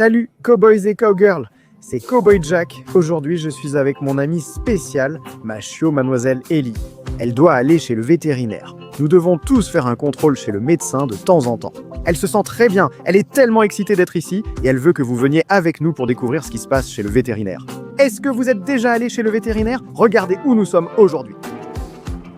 Salut, cowboys et cowgirls, c'est Cowboy Jack. Aujourd'hui, je suis avec mon amie spéciale, ma chio mademoiselle Ellie. Elle doit aller chez le vétérinaire. Nous devons tous faire un contrôle chez le médecin de temps en temps. Elle se sent très bien, elle est tellement excitée d'être ici et elle veut que vous veniez avec nous pour découvrir ce qui se passe chez le vétérinaire. Est-ce que vous êtes déjà allé chez le vétérinaire? Regardez où nous sommes aujourd'hui.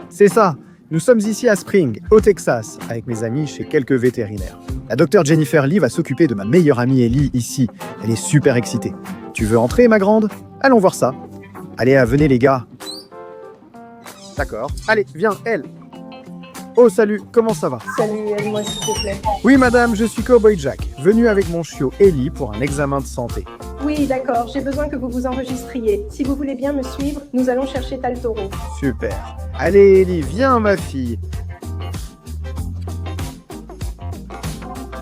C'est ça, nous sommes ici à Spring, au Texas, avec mes amis chez quelques vétérinaires. La docteure Jennifer Lee va s'occuper de ma meilleure amie Ellie ici. Elle est super excitée. Tu veux entrer, ma grande? Allons voir ça. Allez, venez les gars. D'accord. Allez, viens, elle. Oh, salut, comment ça va? Salut, aide-moi s'il te plaît. Oui, madame, je suis Cowboy Jack, venu avec mon chiot Ellie pour un examen de santé. Oui, d'accord, j'ai besoin que vous vous enregistriez. Si vous voulez bien me suivre, nous allons chercher Tal Toro. Super. Allez, Ellie, viens, ma fille.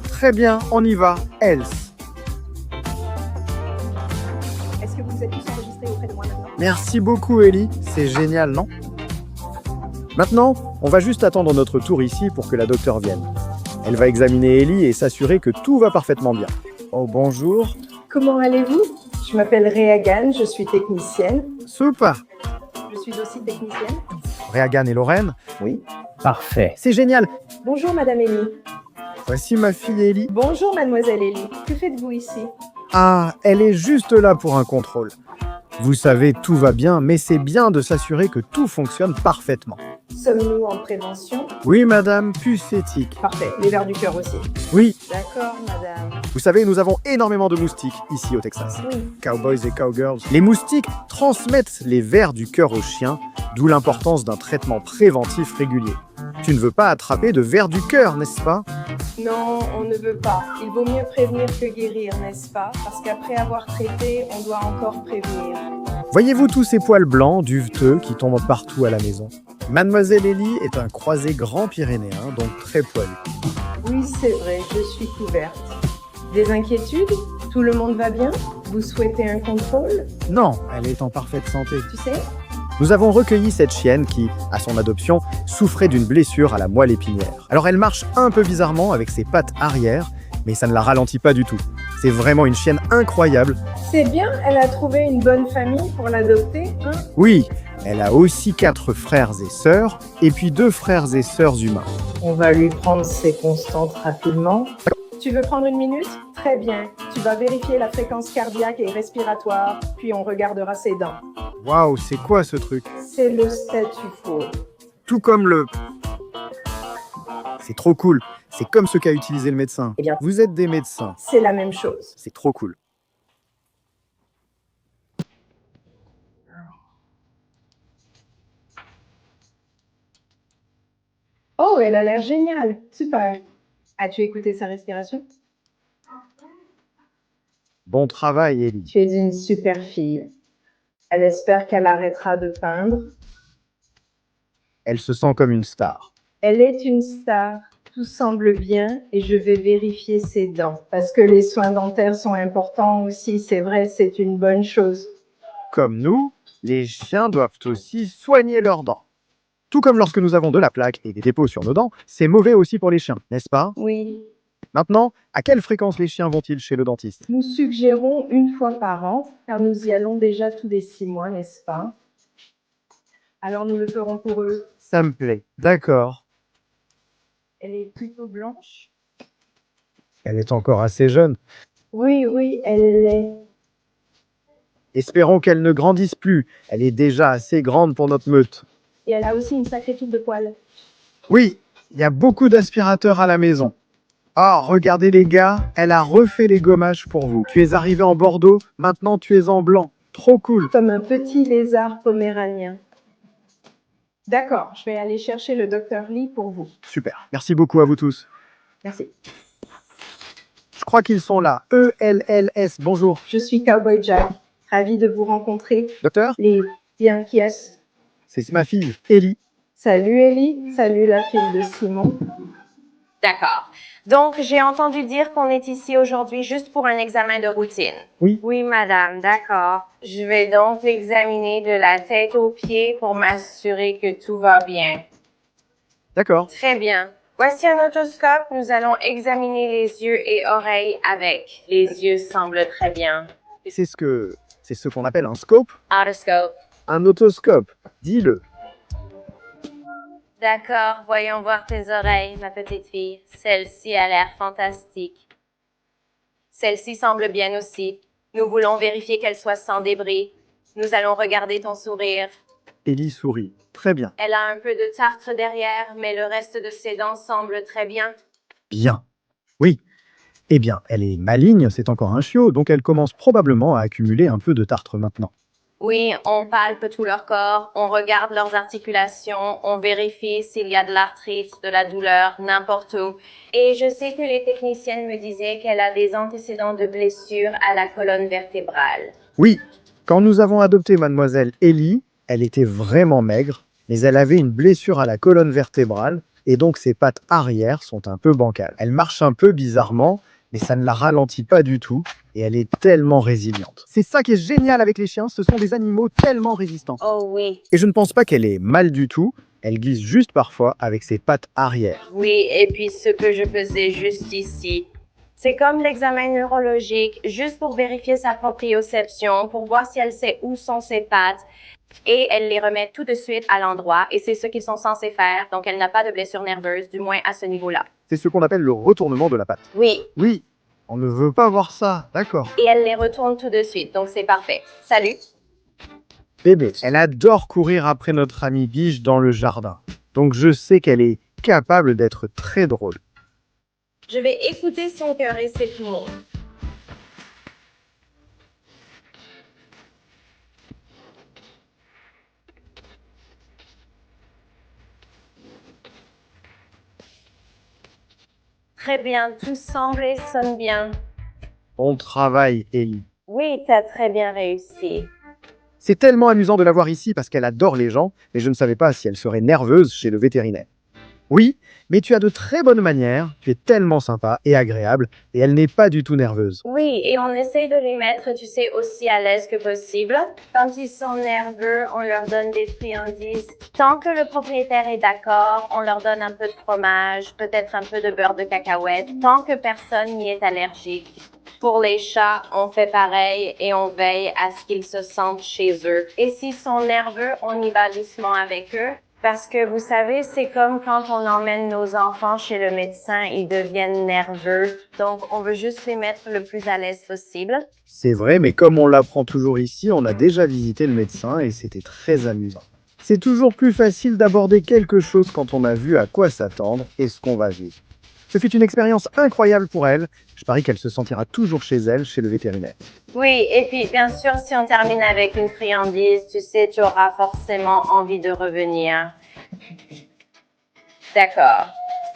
Très bien, on y va. Else. Est-ce que vous êtes tous enregistrés auprès de moi maintenant? Merci beaucoup, Ellie. C'est génial, non? Maintenant, on va juste attendre notre tour ici pour que la docteure vienne. Elle va examiner Ellie et s'assurer que tout va parfaitement bien. Oh, bonjour. Comment allez-vous? Je m'appelle Reagan, je suis technicienne. Super. Je suis aussi technicienne. Reagan et Lorraine? Oui, parfait. C'est génial. Bonjour, Madame Ellie. Voici ma fille Ellie. Bonjour, Mademoiselle Ellie. Que faites-vous ici? Ah, elle est juste là pour un contrôle. Vous savez, tout va bien, mais c'est bien de s'assurer que tout fonctionne parfaitement. Sommes-nous en prévention? Oui, madame, puce éthique. Parfait, les vers du cœur aussi. Oui, D'accord, Madame. vous savez, nous avons énormément de moustiques ici au Texas. Oui. Cowboys et cowgirls. Les moustiques transmettent les vers du cœur aux chiens, d'où l'importance d'un traitement préventif régulier. Tu ne veux pas attraper de vers du cœur, n'est-ce pas? Non, on ne veut pas. Il vaut mieux prévenir que guérir, n'est-ce pas? Parce qu'après avoir traité, on doit encore prévenir. Voyez-vous tous ces poils blancs, duveteux, qui tombent partout à la maison? Mademoiselle Ellie est un croisé grand pyrénéen, donc très poilu. Oui, c'est vrai, je suis couverte. Des inquiétudes? Tout le monde va bien? Vous souhaitez un contrôle? Non, elle est en parfaite santé. Tu sais? Nous avons recueilli cette chienne qui, à son adoption, souffrait d'une blessure à la moelle épinière. Alors elle marche un peu bizarrement avec ses pattes arrière, mais ça ne la ralentit pas du tout. C'est vraiment une chienne incroyable. C'est bien, elle a trouvé une bonne famille pour l'adopter, hein? Oui, elle a aussi 4 frères et sœurs, et puis 2 frères et sœurs humains. On va lui prendre ses constantes rapidement. Tu veux prendre une minute? Très bien. Tu vas vérifier la fréquence cardiaque et respiratoire, puis on regardera ses dents. Waouh, c'est quoi ce truc? C'est le statu quo. Tout comme le... C'est trop cool. C'est comme ce qu'a utilisé le médecin. Eh bien, Vous êtes des médecins. c'est la même chose. C'est trop cool. Oh, elle a l'air géniale. Super. As-tu écouté sa respiration? Bon travail, Ellie. Tu es une super fille. Elle espère qu'elle arrêtera de peindre. Elle se sent comme une star. Elle est une star. Tout semble bien et je vais vérifier ses dents. Parce que les soins dentaires sont importants aussi. C'est vrai, c'est une bonne chose. Comme nous, les chiens doivent aussi soigner leurs dents. Tout comme lorsque nous avons de la plaque et des dépôts sur nos dents, c'est mauvais aussi pour les chiens, n'est-ce pas? Oui. Maintenant, à quelle fréquence les chiens vont-ils chez le dentiste? Nous suggérons une fois par an, car nous y allons déjà tous les 6 mois, n'est-ce pas? Alors nous le ferons pour eux. Ça me plaît. D'accord. Elle est plutôt blanche. Elle est encore assez jeune. Oui, oui, elle l'est. Espérons qu'elle ne grandisse plus. Elle est déjà assez grande pour notre meute. Et elle a aussi une sacrée touffe de poils. Oui, il y a beaucoup d'aspirateurs à la maison. Ah, regardez les gars, elle a refait les gommages pour vous. Tu es arrivé en Bordeaux, maintenant tu es en blanc. Trop cool. Comme un petit lézard poméranien. D'accord, je vais aller chercher le docteur Lee pour vous. Super. Merci beaucoup à vous tous. Merci. Je crois qu'ils sont là. ELLS, bonjour. Je suis Cowboy Jack. Ravie de vous rencontrer. Docteur? Les bien qui est. C'est ma fille, Ellie. Salut Ellie. Salut la fille de Simon. D'accord. Donc, j'ai entendu dire qu'on est ici aujourd'hui juste pour un examen de routine. Oui. Oui, madame, d'accord. Je vais donc l'examiner de la tête aux pieds pour m'assurer que tout va bien. D'accord. Très bien. Voici un otoscope. Nous allons examiner les yeux et oreilles avec. Les yeux semblent très bien. C'est ce qu'on appelle un scope? Otoscope. Un otoscope, dis-le. D'accord, voyons voir tes oreilles, ma petite fille. Celle-ci a l'air fantastique. Celle-ci semble bien aussi. Nous voulons vérifier qu'elle soit sans débris. Nous allons regarder ton sourire. Ellie sourit. Très bien. Elle a un peu de tartre derrière, mais le reste de ses dents semble très bien. Bien. Oui. Eh bien, elle est maligne, c'est encore un chiot, donc elle commence probablement à accumuler un peu de tartre maintenant. Oui, on palpe tout leur corps, on regarde leurs articulations, on vérifie s'il y a de l'arthrite, de la douleur, n'importe où. Et je sais que les techniciennes me disaient qu'elle a des antécédents de blessures à la colonne vertébrale. Oui, quand nous avons adopté mademoiselle Ellie, elle était vraiment maigre, mais elle avait une blessure à la colonne vertébrale, et donc ses pattes arrière sont un peu bancales. Elle marche un peu bizarrement, mais ça ne la ralentit pas du tout, et elle est tellement résiliente. C'est ça qui est génial avec les chiens, ce sont des animaux tellement résistants. Oh oui. Et je ne pense pas qu'elle ait mal du tout, elle glisse juste parfois avec ses pattes arrière. Oui, et puis ce que je faisais juste ici. C'est comme l'examen neurologique, juste pour vérifier sa proprioception, pour voir si elle sait où sont ses pattes. Et elle les remet tout de suite à l'endroit, et c'est ce qu'ils sont censés faire, donc elle n'a pas de blessure nerveuse, du moins à ce niveau-là. C'est ce qu'on appelle le retournement de la patte. Oui, Oui, on ne veut pas voir ça, d'accord. et elle les retourne tout de suite, donc c'est parfait. Salut! Bébé, elle adore courir après notre amie Biche dans le jardin. Donc je sais qu'elle est capable d'être très drôle. Je vais écouter son cœur et ses poumons. Très bien, tout semble et sonne bien. Bon travail, Ellie. Oui, t'as très bien réussi. C'est tellement amusant de la voir ici parce qu'elle adore les gens, mais je ne savais pas si elle serait nerveuse chez le vétérinaire. Oui, mais tu as de très bonnes manières, tu es tellement sympa et agréable, et elle n'est pas du tout nerveuse. Oui, et on essaie de les mettre, tu sais, aussi à l'aise que possible. Quand ils sont nerveux, on leur donne des friandises. Tant que le propriétaire est d'accord, on leur donne un peu de fromage, peut-être un peu de beurre de cacahuète, tant que personne n'y est allergique. Pour les chats, on fait pareil et on veille à ce qu'ils se sentent chez eux. Et s'ils sont nerveux, on y va doucement avec eux. Parce que vous savez, c'est comme quand on emmène nos enfants chez le médecin, ils deviennent nerveux. Donc, on veut juste les mettre le plus à l'aise possible. C'est vrai, mais comme on l'apprend toujours ici, on a déjà visité le médecin et c'était très amusant. C'est toujours plus facile d'aborder quelque chose quand on a vu à quoi s'attendre et ce qu'on va vivre. Ce fut une expérience incroyable pour elle. Je parie qu'elle se sentira toujours chez elle, chez le vétérinaire. Oui, et puis bien sûr, si on termine avec une friandise, tu sais, tu auras forcément envie de revenir. D'accord.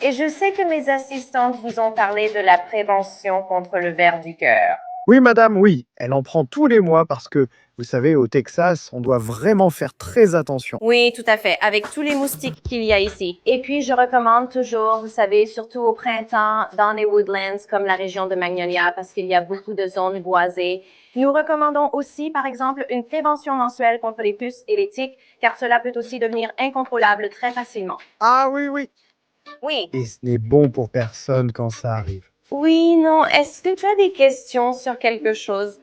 Et je sais que mes assistantes vous ont parlé de la prévention contre le ver du cœur. Oui, madame, oui. Elle en prend tous les mois parce que, vous savez, au Texas, on doit vraiment faire très attention. Oui, tout à fait, avec tous les moustiques qu'il y a ici. Et puis, je recommande toujours, vous savez, surtout au printemps, dans les woodlands, comme la région de Magnolia, parce qu'il y a beaucoup de zones boisées. Nous recommandons aussi, par exemple, une prévention mensuelle contre les puces et les tiques, car cela peut aussi devenir incontrôlable très facilement. Ah oui, oui. Oui. Et ce n'est bon pour personne quand ça arrive. Oui, non, est-ce que tu as des questions sur quelque chose?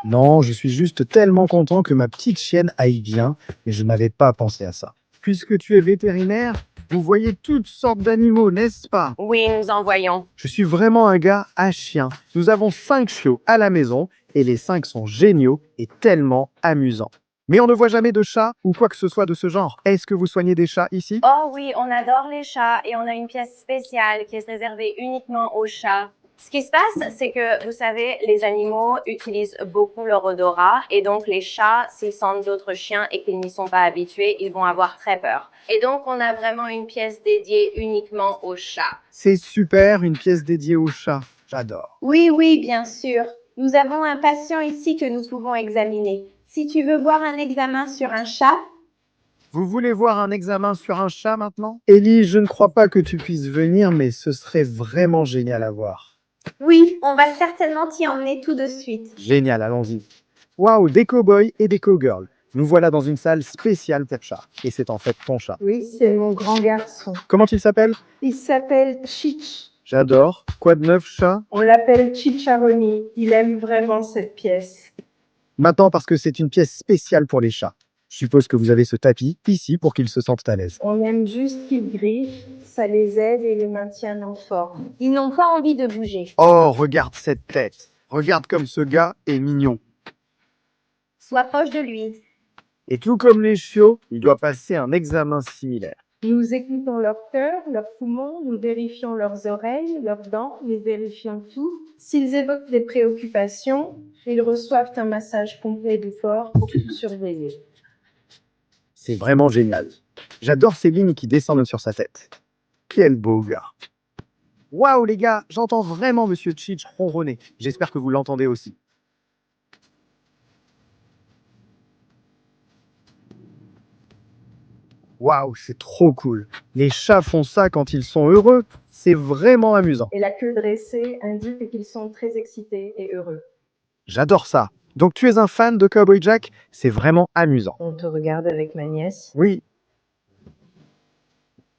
Non, je suis juste tellement content que ma petite chienne aille bien, mais je n'avais pas pensé à ça. Puisque tu es vétérinaire, vous voyez toutes sortes d'animaux, n'est-ce pas? Oui, nous en voyons. Je suis vraiment un gars à chien. Nous avons 5 chiots à la maison, et les 5 sont géniaux et tellement amusants. Mais on ne voit jamais de chats ou quoi que ce soit de ce genre. Est-ce que vous soignez des chats ici? Oh oui, on adore les chats et on a une pièce spéciale qui est réservée uniquement aux chats. Ce qui se passe, c'est que, vous savez, les animaux utilisent beaucoup leur odorat et donc les chats, s'ils sentent d'autres chiens et qu'ils n'y sont pas habitués, ils vont avoir très peur. Et donc, on a vraiment une pièce dédiée uniquement aux chats. C'est super, une pièce dédiée aux chats. J'adore. Oui, oui, bien sûr. Nous avons un patient ici que nous pouvons examiner. Si tu veux voir un examen sur un chat, Vous voulez voir un examen sur un chat maintenant? Ellie, je ne crois pas que tu puisses venir, mais ce serait vraiment génial à voir. oui, on va certainement t'y emmener tout de suite. Génial, allons-y. Waouh, des cow-boys et des cow-girls. Nous voilà dans une salle spéciale pour chat. Et c'est en fait ton chat. Oui, c'est mon grand garçon. Comment il s'appelle? Il s'appelle Chich. J'adore. Quoi de neuf, chat? On l'appelle Chicharoni. Il aime vraiment cette pièce. Maintenant, parce que c'est une pièce spéciale pour les chats. Je suppose que vous avez ce tapis ici pour qu'ils se sentent à l'aise. On aime juste qu'ils griffent. Ça les aide et les maintient en forme. Ils n'ont pas envie de bouger. Oh, regarde cette tête. Regarde comme ce gars est mignon. Sois proche de lui. Et tout comme les chiots, il doit passer un examen similaire. Nous écoutons leur cœur, leurs poumons, nous vérifions leurs oreilles, leurs dents, nous vérifions tout. S'ils évoquent des préoccupations, ils reçoivent un massage complet du corps pour tout surveiller. C'est vraiment génial. J'adore ces lignes qui descendent sur sa tête. Quel beau gars. Waouh les gars, j'entends vraiment Monsieur Chich ronronner. J'espère que vous l'entendez aussi. Waouh, c'est trop cool. Les chats font ça quand ils sont heureux. C'est vraiment amusant. Et la queue dressée indique qu'ils sont très excités et heureux. J'adore ça. Donc tu es un fan de Cowboy Jack? C'est vraiment amusant. On te regarde avec ma nièce. Oui.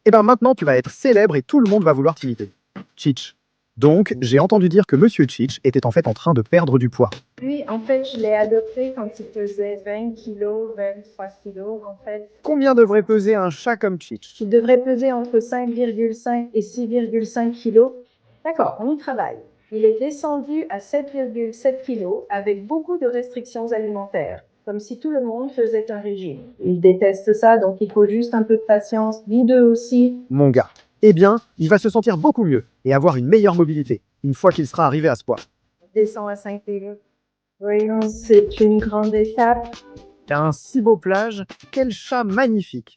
Et ben maintenant tu vas être célèbre et tout le monde va vouloir t'imiter. Chich. Donc j'ai entendu dire que Monsieur Chich était en fait en train de perdre du poids. Oui, en fait, je l'ai adopté quand il pesait 20 kilos, 23 kilos, en fait. Combien devrait peser un chat comme Chich? Il devrait peser entre 5,5 et 6,5 kilos. D'accord, on y travaille. Il est descendu à 7,7 kilos avec beaucoup de restrictions alimentaires, comme si tout le monde faisait un régime. Il déteste ça, donc il faut juste un peu de patience. Dis d'eux aussi. Mon gars. Eh bien, il va se sentir beaucoup mieux et avoir une meilleure mobilité une fois qu'il sera arrivé à ce poids. Descend à 5 kilos. Voyons, c'est une grande étape. T'as un si beau plage, quel chat magnifique.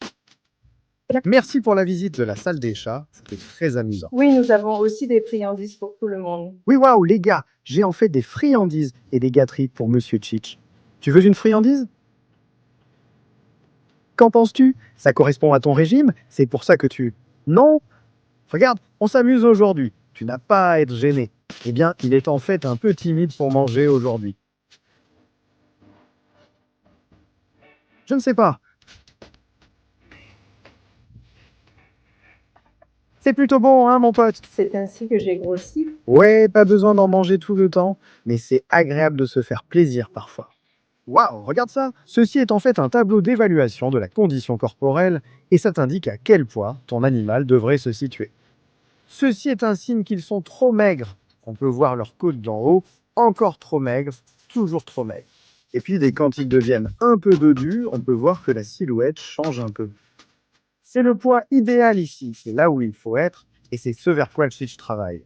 Merci pour la visite de la salle des chats, c'était très amusant. Oui, nous avons aussi des friandises pour tout le monde. Oui, waouh, les gars, j'ai en fait des friandises et des gâteries pour Monsieur Chich. Tu veux une friandise? Qu'en penses-tu? Ça correspond à ton régime? C'est pour ça que tu... Non? Regarde, on s'amuse aujourd'hui. Tu n'as pas à être gêné. Eh bien, il est en fait un peu timide pour manger aujourd'hui. Je ne sais pas. C'est plutôt bon, hein, mon pote? C'est ainsi que j'ai grossi. Ouais, pas besoin d'en manger tout le temps, mais c'est agréable de se faire plaisir parfois. Waouh, regarde ça! Ceci est en fait un tableau d'évaluation de la condition corporelle et ça t'indique à quel poids ton animal devrait se situer. Ceci est un signe qu'ils sont trop maigres. On peut voir leur côte d'en haut, encore trop maigre, toujours trop maigre. Et puis dès quand ils deviennent un peu dodus, on peut voir que la silhouette change un peu. C'est le poids idéal ici, c'est là où il faut être, et c'est ce vers quoi le Chich travaille.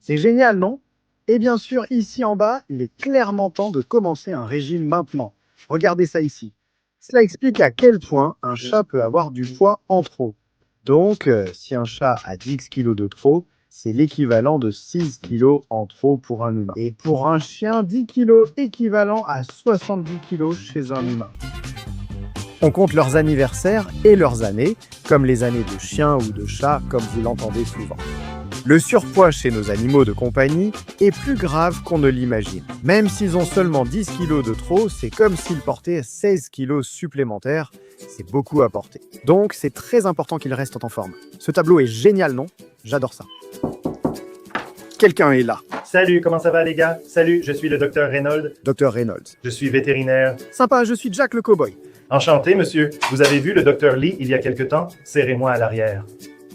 C'est génial, non? Et bien sûr, ici en bas, il est clairement temps de commencer un régime maintenant. Regardez ça ici. Cela explique à quel point un chat peut avoir du poids en trop. Donc, si un chat a 10 kg de trop, c'est l'équivalent de 6 kg en trop pour un humain. Et pour un chien, 10 kg équivalent à 70 kg chez un humain. On compte leurs anniversaires et leurs années, comme les années de chien ou de chat, comme vous l'entendez souvent. Le surpoids chez nos animaux de compagnie est plus grave qu'on ne l'imagine. Même s'ils ont seulement 10 kg de trop, c'est comme s'ils portaient 16 kg supplémentaires. C'est beaucoup à porter. Donc, c'est très important qu'ils restent en forme. Ce tableau est génial, non? J'adore ça. Quelqu'un est là. Salut, comment ça va les gars? Salut, je suis le docteur Reynolds. Dr Reynolds. Je suis vétérinaire. Sympa, je suis Jack le cowboy. Enchanté, monsieur. Vous avez vu le docteur Lee il y a quelque temps? Serrez-moi à l'arrière.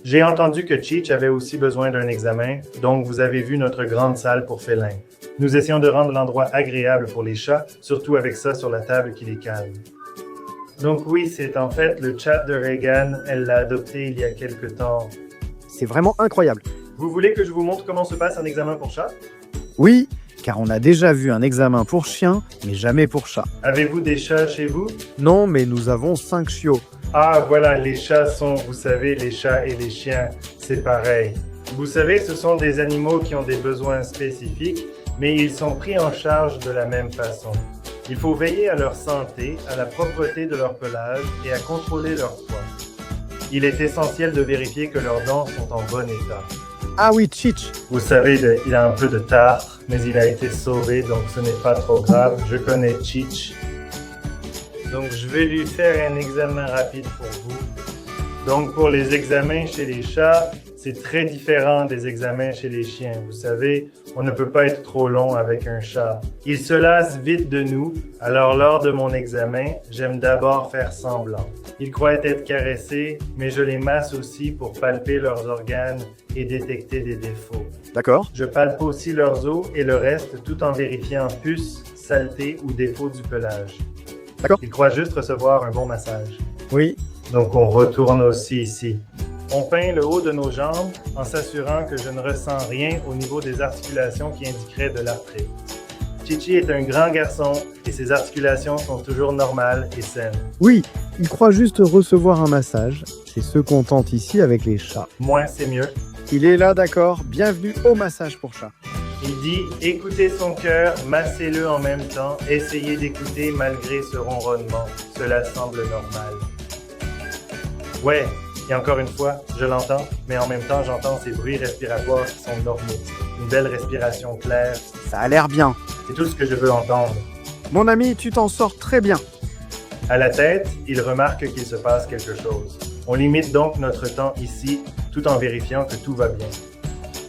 J'ai entendu que Chich avait aussi besoin d'un examen, donc vous avez vu notre grande salle pour félins. Nous essayons de rendre l'endroit agréable pour les chats, surtout avec ça sur la table qui les calme. Donc oui, c'est en fait le chat de Reagan, elle l'a adopté il y a quelque temps. C'est vraiment incroyable. Vous voulez que je vous montre comment se passe un examen pour chat? Oui, car on a déjà vu un examen pour chien, mais jamais pour chat. Avez-vous des chats chez vous? Non, mais nous avons 5 chiots. Ah voilà, les chats sont, vous savez, les chats et les chiens, c'est pareil. Vous savez, ce sont des animaux qui ont des besoins spécifiques, mais ils sont pris en charge de la même façon. Il faut veiller à leur santé, à la propreté de leur pelage et à contrôler leur poids. Il est essentiel de vérifier que leurs dents sont en bon état. Ah oui, Chich. Vous savez, il a un peu de tartre, mais il a été sauvé, donc ce n'est pas trop grave. Je connais Chich. Donc, je vais lui faire un examen rapide pour vous. Donc, pour les examens chez les chats, c'est très différent des examens chez les chiens. Vous savez, on ne peut pas être trop long avec un chat. Ils se lassent vite de nous, alors lors de mon examen, j'aime d'abord faire semblant. Ils croient être caressés, mais je les masse aussi pour palper leurs organes et détecter des défauts. D'accord? Je palpe aussi leurs os et le reste tout en vérifiant puces, saletés ou défauts du pelage. D'accord. Ils croient juste recevoir un bon massage. Oui. Donc on retourne aussi ici. On peint le haut de nos jambes en s'assurant que je ne ressens rien au niveau des articulations qui indiqueraient de l'arthrite. Chichi est un grand garçon et ses articulations sont toujours normales et saines. Oui, il croit juste recevoir un massage. C'est ce qu'on tente ici avec les chats. Moins, c'est mieux. Il est là, d'accord? Bienvenue au massage pour chat. Il dit « Écoutez son cœur, massez-le en même temps, essayez d'écouter malgré ce ronronnement. Cela semble normal. » Ouais, et encore une fois, je l'entends, mais en même temps, j'entends ces bruits respiratoires qui sont normaux. Une belle respiration claire. Ça a l'air bien. C'est tout ce que je veux entendre. Mon ami, tu t'en sors très bien. À la tête, il remarque qu'il se passe quelque chose. On limite donc notre temps ici, tout en vérifiant que tout va bien.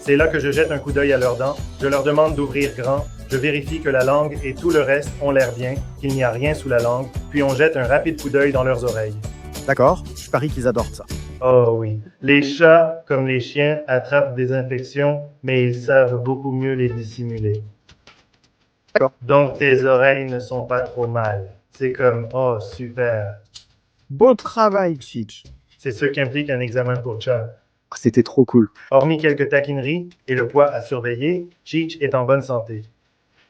C'est là que je jette un coup d'œil à leurs dents, je leur demande d'ouvrir grand, je vérifie que la langue et tout le reste ont l'air bien, qu'il n'y a rien sous la langue, puis on jette un rapide coup d'œil dans leurs oreilles. D'accord? Je parie qu'ils adorent ça. Oh oui, les chats, comme les chiens, attrapent des infections, mais ils savent beaucoup mieux les dissimuler. D'accord. Donc tes oreilles ne sont pas trop mal. C'est comme, oh super. Beau travail, Cheech. C'est ce qu'implique un examen pour chat. C'était trop cool. Hormis quelques taquineries et le poids à surveiller, Cheech est en bonne santé.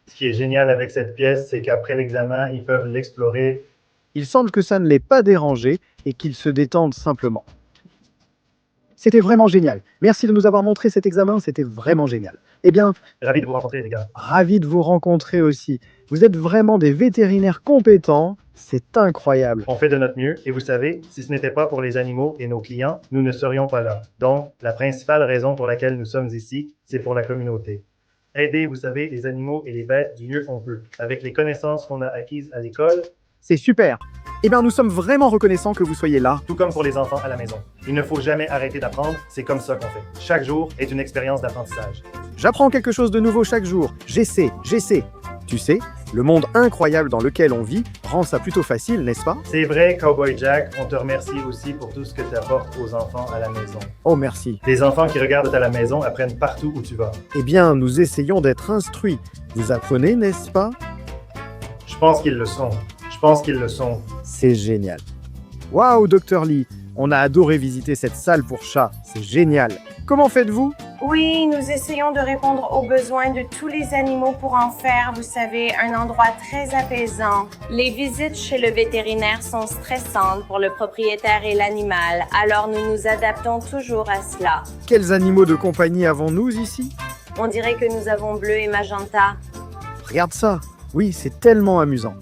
Ce qui est génial avec cette pièce, c'est qu'après l'examen, ils peuvent l'explorer. Il semble que ça ne l'ait pas dérangé et qu'il se détende simplement. C'était vraiment génial. Merci de nous avoir montré cet examen, c'était vraiment génial. Eh bien, Ravi de vous rencontrer, les gars. ravi de vous rencontrer aussi. Vous êtes vraiment des vétérinaires compétents. C'est incroyable. On fait de notre mieux, et vous savez, si ce n'était pas pour les animaux et nos clients, nous ne serions pas là. Donc, la principale raison pour laquelle nous sommes ici, c'est pour la communauté. Aider, vous savez, les animaux et les bêtes du mieux qu'on peut. Avec les connaissances qu'on a acquises à l'école, C'est super. Eh bien, nous sommes vraiment reconnaissants que vous soyez là. tout comme pour les enfants à la maison. Il ne faut jamais arrêter d'apprendre, c'est comme ça qu'on fait. Chaque jour est une expérience d'apprentissage. J'apprends quelque chose de nouveau chaque jour. J'essaie. Tu sais, le monde incroyable dans lequel on vit rend ça plutôt facile, n'est-ce pas? C'est vrai, Cowboy Jack, on te remercie aussi pour tout ce que tu apportes aux enfants à la maison. Oh, merci. Les enfants qui regardent à la maison apprennent partout où tu vas. Eh bien, nous essayons d'être instruits. Vous apprenez, n'est-ce pas? Je pense qu'ils le sont. C'est génial. Waouh, Dr. Lee, on a adoré visiter cette salle pour chats. C'est génial. Comment faites-vous? Oui, nous essayons de répondre aux besoins de tous les animaux pour en faire, vous savez, un endroit très apaisant. Les visites chez le vétérinaire sont stressantes pour le propriétaire et l'animal, alors nous nous adaptons toujours à cela. Quels animaux de compagnie avons-nous ici? On dirait que nous avons bleu et magenta. Regarde ça. Oui, c'est tellement amusant.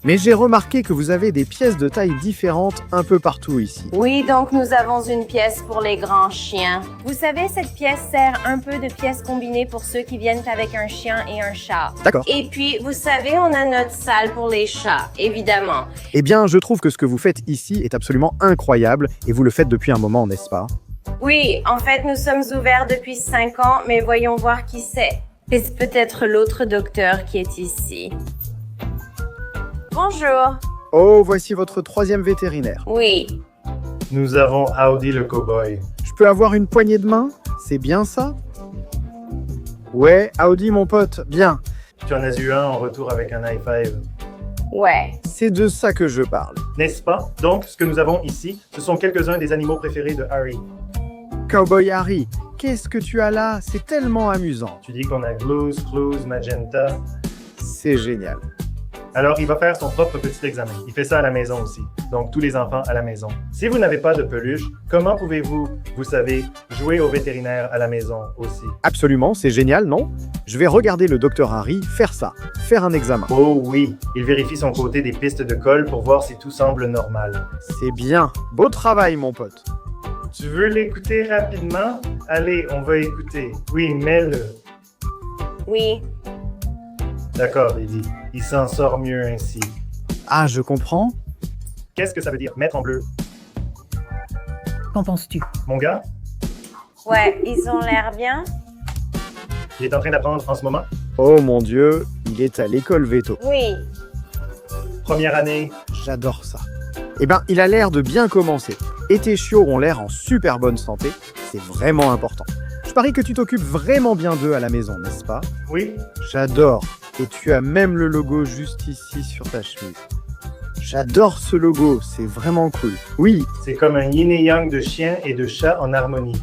Mais j'ai remarqué que vous avez des pièces de taille différentes un peu partout ici. Oui, donc nous avons une pièce pour les grands chiens. Vous savez, cette pièce sert un peu de pièce combinée pour ceux qui viennent avec un chien et un chat. D'accord. Et puis, vous savez, on a notre salle pour les chats, évidemment. Eh bien, je trouve que ce que vous faites ici est absolument incroyable et vous le faites depuis un moment, n'est-ce pas? Oui, en fait, nous sommes ouverts depuis 5 ans, mais voyons voir qui c'est. C'est peut-être l'autre docteur qui est ici. Bonjour. Oh, voici votre troisième vétérinaire. Oui. Nous avons Audi le cowboy. Je peux avoir une poignée de main? C'est bien ça? Ouais, Audi mon pote, bien. Tu en as eu un en retour avec un high five. Ouais. C'est de ça que je parle. N'est-ce pas? Donc, ce que nous avons ici, ce sont quelques-uns des animaux préférés de Harry. Cowboy Harry, qu'est-ce que tu as là? C'est tellement amusant. Tu dis qu'on a Blues, Clues, Magenta. C'est génial. Alors, il va faire son propre petit examen. Il fait ça à la maison aussi. Donc, tous les enfants à la maison. Si vous n'avez pas de peluche, comment pouvez-vous, vous savez, jouer au vétérinaire à la maison aussi? Absolument, c'est génial, non? Je vais regarder le docteur Harry faire ça, faire un examen. Oh oui, il vérifie son côté des pistes de colle pour voir si tout semble normal. C'est bien. Beau travail, mon pote. Tu veux l'écouter rapidement? Allez, on va écouter. Oui, mets-le. Oui. D'accord, Lily. Il s'en sort mieux ainsi. Ah, je comprends. Qu'est-ce que ça veut dire, mettre en bleu? Qu'en penses-tu? Mon gars, Ouais, ils ont l'air bien. il est en train d'apprendre en ce moment. Oh mon Dieu, il est à l'école veto. Oui. Première année. J'adore ça. Eh ben, il a l'air de bien commencer. Et tes chiots ont l'air en super bonne santé. C'est vraiment important. Je parie que tu t'occupes vraiment bien d'eux à la maison, n'est-ce pas? Oui, J'adore. Et tu as même le logo juste ici sur ta chemise. J'adore ce logo, c'est vraiment cool. Oui, c'est comme un yin et yang de chien et de chat en harmonie.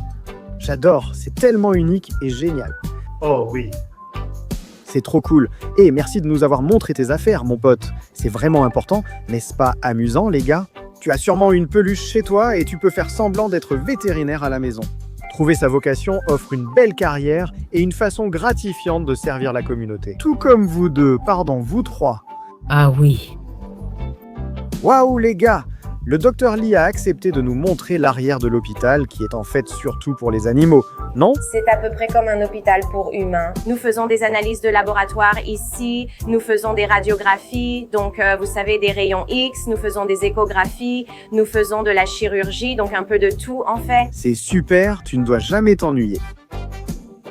j'adore, c'est tellement unique et génial. Oh oui. C'est trop cool. Et merci de nous avoir montré tes affaires, mon pote. C'est vraiment important, n'est-ce pas amusant, les gars? Tu as sûrement une peluche chez toi et tu peux faire semblant d'être vétérinaire à la maison. Trouver sa vocation offre une belle carrière et une façon gratifiante de servir la communauté. Tout comme vous deux, pardon, vous trois. Ah oui. Waouh les gars! Le docteur Lee a accepté de nous montrer l'arrière de l'hôpital qui est en fait surtout pour les animaux, non? C'est à peu près comme un hôpital pour humains. Nous faisons des analyses de laboratoire ici, nous faisons des radiographies, donc vous savez des rayons X, nous faisons des échographies, nous faisons de la chirurgie, donc un peu de tout en fait. C'est super, tu ne dois jamais t'ennuyer.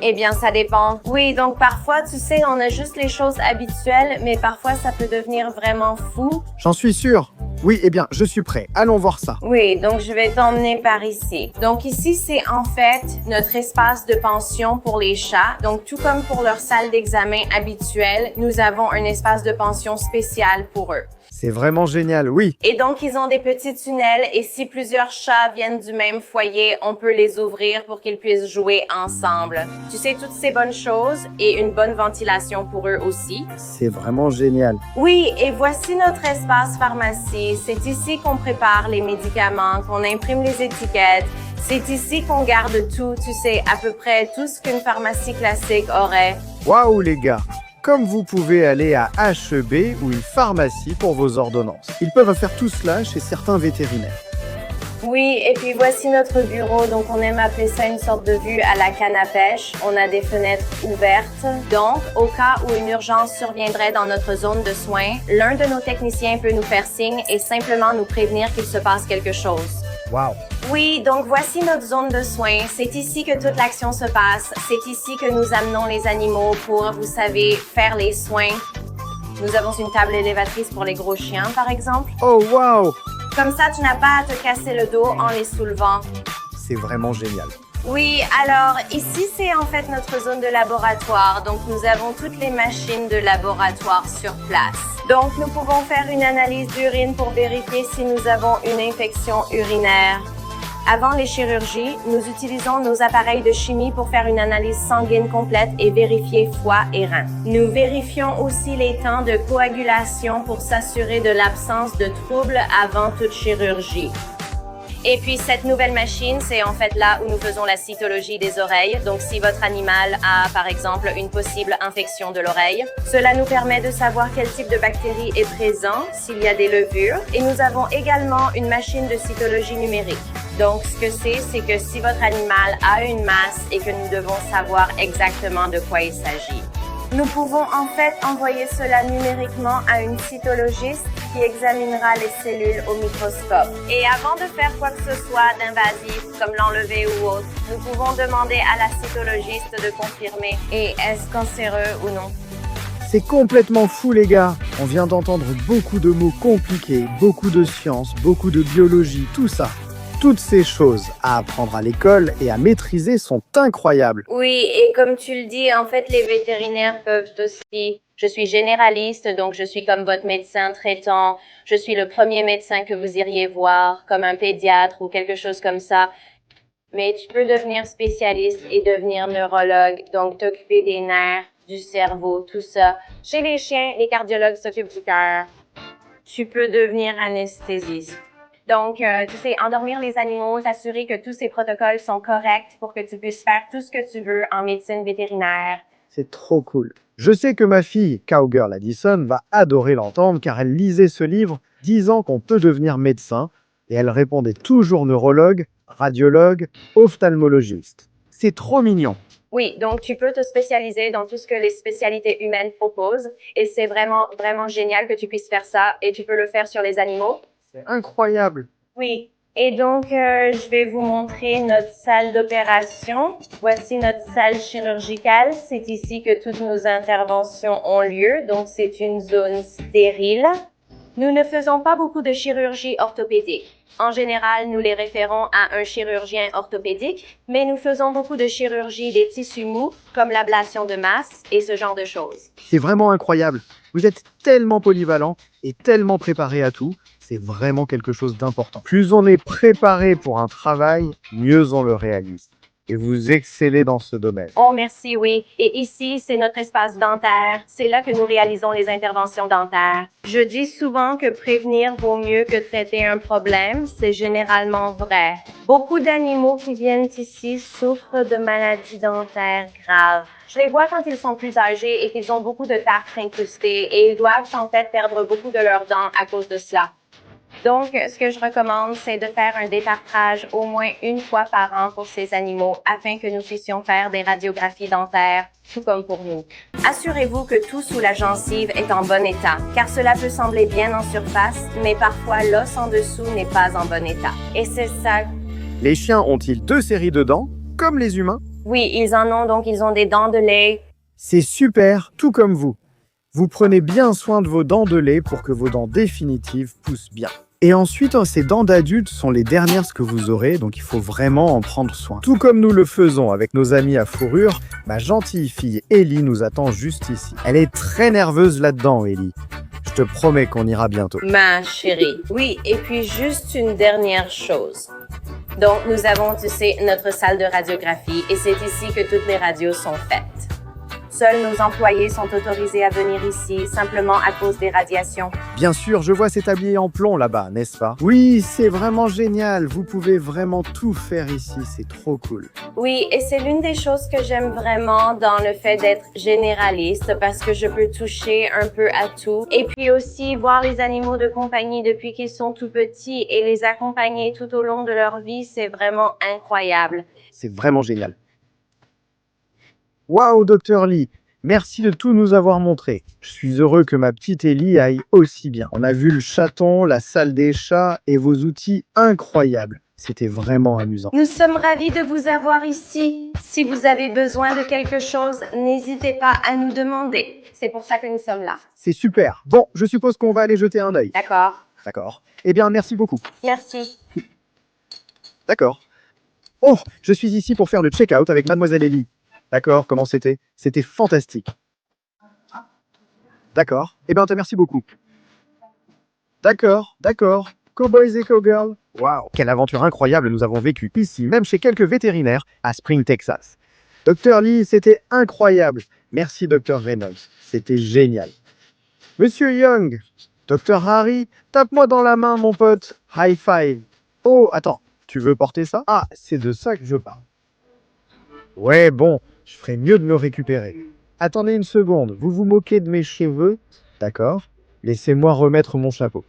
Eh bien, ça dépend. Oui, donc parfois, tu sais, on a juste les choses habituelles, mais parfois ça peut devenir vraiment fou. J'en suis sûr. Oui, eh bien, je suis prêt. Allons voir ça. Oui, donc je vais t'emmener par ici. Donc ici, c'est en fait notre espace de pension pour les chats. Donc tout comme pour leur salle d'examen habituelle, nous avons un espace de pension spécial pour eux. C'est vraiment génial, oui. Et donc, ils ont des petits tunnels et si plusieurs chats viennent du même foyer, on peut les ouvrir pour qu'ils puissent jouer ensemble. Tu sais, toutes ces bonnes choses et une bonne ventilation pour eux aussi. C'est vraiment génial. Oui, et voici notre espace pharmacie. C'est ici qu'on prépare les médicaments, qu'on imprime les étiquettes. C'est ici qu'on garde tout, tu sais, à peu près tout ce qu'une pharmacie classique aurait. Waouh les gars! Comme vous pouvez aller à H-E-B ou une pharmacie pour vos ordonnances. Ils peuvent faire tout cela chez certains vétérinaires. Oui, et puis voici notre bureau. Donc, on aime appeler ça une sorte de vue à la canne à pêche. On a des fenêtres ouvertes. Donc, au cas où une urgence surviendrait dans notre zone de soins, l'un de nos techniciens peut nous faire signe et simplement nous prévenir qu'il se passe quelque chose. Waouh! Oui, donc voici notre zone de soins. C'est ici que toute l'action se passe. C'est ici que nous amenons les animaux pour, vous savez, faire les soins. Nous avons une table élévatrice pour les gros chiens, par exemple. Oh waouh! Comme ça, tu n'as pas à te casser le dos en les soulevant. C'est vraiment génial. Oui, alors ici, c'est en fait notre zone de laboratoire. Donc, nous avons toutes les machines de laboratoire sur place. Donc, nous pouvons faire une analyse d'urine pour vérifier si nous avons une infection urinaire. Avant les chirurgies, nous utilisons nos appareils de chimie pour faire une analyse sanguine complète et vérifier foie et reins. Nous vérifions aussi les temps de coagulation pour s'assurer de l'absence de troubles avant toute chirurgie. Et puis, cette nouvelle machine, c'est en fait là où nous faisons la cytologie des oreilles. Donc, si votre animal a, par exemple, une possible infection de l'oreille, cela nous permet de savoir quel type de bactérie est présent, s'il y a des levures. Et nous avons également une machine de cytologie numérique. Donc, ce que c'est que si votre animal a une masse et que nous devons savoir exactement de quoi il s'agit. Nous pouvons en fait envoyer cela numériquement à une cytologiste qui examinera les cellules au microscope. Et avant de faire quoi que ce soit d'invasif, comme l'enlever ou autre, nous pouvons demander à la cytologiste de confirmer est-ce cancéreux ou non. C'est complètement fou les gars. On vient d'entendre beaucoup de mots compliqués, beaucoup de sciences, beaucoup de biologie, tout ça. Toutes ces choses à apprendre à l'école et à maîtriser sont incroyables. Oui, et comme tu le dis, en fait, les vétérinaires peuvent aussi. Je suis généraliste, donc je suis comme votre médecin traitant. Je suis le premier médecin que vous iriez voir, comme un pédiatre ou quelque chose comme ça. Mais tu peux devenir spécialiste et devenir neurologue, donc t'occuper des nerfs, du cerveau, tout ça. Chez les chiens, les cardiologues s'occupent du cœur. Tu peux devenir anesthésiste. Donc, tu sais, endormir les animaux, s'assurer que tous ces protocoles sont corrects pour que tu puisses faire tout ce que tu veux en médecine vétérinaire. C'est trop cool. Je sais que ma fille, Cowgirl Addison, va adorer l'entendre car elle lisait ce livre disant qu'on peut devenir médecin et elle répondait toujours neurologue, radiologue, ophtalmologiste. C'est trop mignon. Oui, donc tu peux te spécialiser dans tout ce que les spécialités humaines proposent et c'est vraiment, vraiment génial que tu puisses faire ça et tu peux le faire sur les animaux. C'est incroyable. Oui. Et donc, je vais vous montrer notre salle d'opération. Voici notre salle chirurgicale. C'est ici que toutes nos interventions ont lieu. Donc, c'est une zone stérile. Nous ne faisons pas beaucoup de chirurgie orthopédique. En général, nous les référons à un chirurgien orthopédique, mais nous faisons beaucoup de chirurgie des tissus mous, comme l'ablation de masse et ce genre de choses. C'est vraiment incroyable. Vous êtes tellement polyvalent et tellement préparé à tout. C'est vraiment quelque chose d'important. Plus on est préparé pour un travail, mieux on le réalise. Et vous excellez dans ce domaine. Oh, merci, oui. Et ici, c'est notre espace dentaire. C'est là que nous réalisons les interventions dentaires. Je dis souvent que prévenir vaut mieux que traiter un problème. C'est généralement vrai. Beaucoup d'animaux qui viennent ici souffrent de maladies dentaires graves. Je les vois quand ils sont plus âgés et qu'ils ont beaucoup de tartres incrustées et ils doivent en fait perdre beaucoup de leurs dents à cause de cela. Donc, ce que je recommande, c'est de faire un détartrage au moins une fois par an pour ces animaux afin que nous puissions faire des radiographies dentaires, tout comme pour nous. Assurez-vous que tout sous la gencive est en bon état, car cela peut sembler bien en surface, mais parfois l'os en dessous n'est pas en bon état. Et c'est ça. Les chiens ont-ils 2 séries de dents, comme les humains? Oui, ils en ont, donc ils ont des dents de lait. C'est super, tout comme vous. Vous prenez bien soin de vos dents de lait pour que vos dents définitives poussent bien. Et ensuite, ces dents d'adultes sont les dernières que vous aurez, donc il faut vraiment en prendre soin. Tout comme nous le faisons avec nos amis à fourrure, ma gentille fille Ellie nous attend juste ici. Elle est très nerveuse là-dedans, Ellie. Je te promets qu'on ira bientôt. Ma chérie. Oui, et puis juste une dernière chose. Donc, nous avons, tu sais, notre salle de radiographie et c'est ici que toutes les radios sont faites. Seuls nos employés sont autorisés à venir ici, simplement à cause des radiations. Bien sûr, je vois cet tablier en plomb là-bas, n'est-ce pas? Oui, c'est vraiment génial. Vous pouvez vraiment tout faire ici, c'est trop cool. Oui, et c'est l'une des choses que j'aime vraiment dans le fait d'être généraliste parce que je peux toucher un peu à tout. Et puis aussi, voir les animaux de compagnie depuis qu'ils sont tout petits et les accompagner tout au long de leur vie, c'est vraiment incroyable. C'est vraiment génial. Waouh, Dr Lee, merci de tout nous avoir montré. Je suis heureux que ma petite Ellie aille aussi bien. On a vu le chaton, la salle des chats et vos outils incroyables. C'était vraiment amusant. Nous sommes ravis de vous avoir ici. Si vous avez besoin de quelque chose, n'hésitez pas à nous demander. C'est pour ça que nous sommes là. C'est super. Bon, je suppose qu'on va aller jeter un œil. D'accord. D'accord. Eh bien, merci beaucoup. Merci. D'accord. Oh, je suis ici pour faire le check-out avec Mademoiselle Ellie. D'accord, comment c'était? C'était fantastique. D'accord. Eh bien, te merci beaucoup. D'accord, d'accord. Cowboys et cowgirls. Waouh, quelle aventure incroyable nous avons vécue ici, même chez quelques vétérinaires à Spring, Texas. Dr Lee, c'était incroyable. Merci Dr Reynolds, c'était génial. Monsieur Young, Dr Harry, tape-moi dans la main mon pote. High five. Oh, attends, tu veux porter ça? Ah, c'est de ça que je parle. Ouais, bon, je ferais mieux de me récupérer. Attendez une seconde, vous vous moquez de mes cheveux? D'accord, laissez-moi remettre mon chapeau.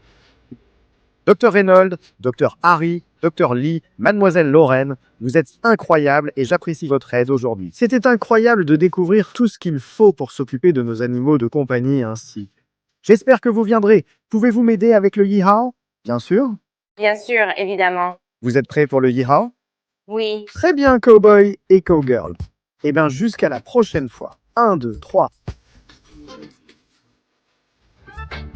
Dr Reynolds, Dr Harry, Dr Lee, Mademoiselle Lorraine, vous êtes incroyables et j'apprécie votre aide aujourd'hui. C'était incroyable de découvrir tout ce qu'il faut pour s'occuper de nos animaux de compagnie ainsi. J'espère que vous viendrez. Pouvez-vous m'aider avec le Yeehaw? Bien sûr. Bien sûr, évidemment. Vous êtes prêts pour le Yeehaw? Oui. Très bien, cowboy et cowgirl. Eh bien, jusqu'à la prochaine fois. 1, 2, 3.